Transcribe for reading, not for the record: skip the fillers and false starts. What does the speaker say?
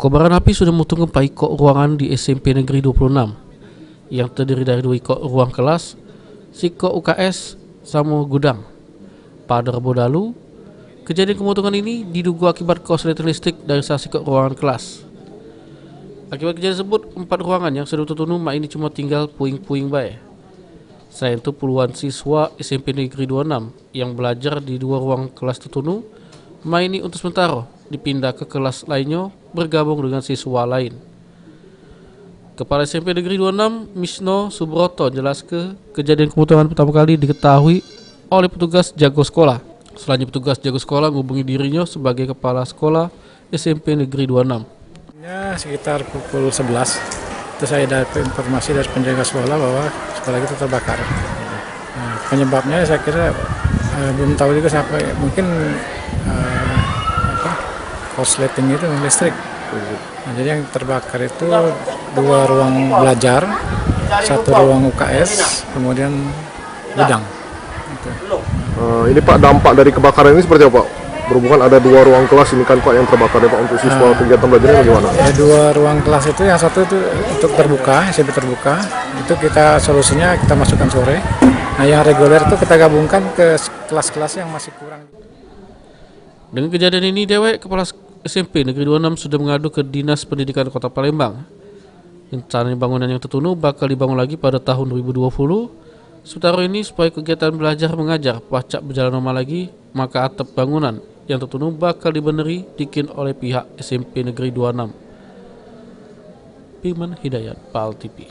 Kobaran api sudah memotong 4 ikok ruangan di SMP Negeri 26 yang terdiri dari 2 ikok ruang kelas, sikok UKS, sama gudang. Pada Rabu lalu, kejadian pemotongan ini diduga akibat korsleting listrik dari salah sikok ruangan kelas. Akibat kejadian tersebut, 4 ruangan yang sudah tertunu ini cuma tinggal puing-puing baik. Selain itu, puluhan siswa SMP Negeri 26 yang belajar di 2 ruang kelas tertunu ini untuk sementara dipindah ke kelas lainnya bergabung dengan siswa lain. Kepala SMP Negeri 26 Misno Subroto jelaskan kejadian pemotongan pertama kali diketahui oleh petugas jaga sekolah. Selanjutnya petugas jaga sekolah menghubungi dirinya sebagai kepala sekolah SMP Negeri 26. Ya, sekitar pukul 11 itu saya dapat informasi dari penjaga sekolah bahwa sekolah itu terbakar. Nah, penyebabnya saya kira belum tahu juga sampai mungkin korsleting itu listrik. Nah, jadi yang terbakar itu 2 ruang belajar, 1 ruang UKS, kemudian gudang. Ini Pak, dampak dari kebakaran ini seperti apa Pak? Berhubungan ada 2 ruang kelas ini kan Pak yang terbakar ya Pak, untuk siswa kegiatan belajarnya bagaimana? Ya, 2 ruang kelas itu, yang satu itu untuk terbuka, SMP terbuka, itu kita solusinya kita masukkan sore. Nah, yang reguler itu kita gabungkan ke kelas-kelas yang masih kurang. Dengan kejadian ini, Dewek Kepala SMP Negeri 26 sudah mengadu ke Dinas Pendidikan Kota Palembang. Rencana bangunan yang tertunu bakal dibangun lagi pada tahun 2020. Sementara ini supaya kegiatan belajar mengajar pacak berjalan normal lagi, maka atap bangunan yang tertunu bakal dibeneri dikin oleh pihak SMP Negeri 26. Firman Hidayat, PAL TV.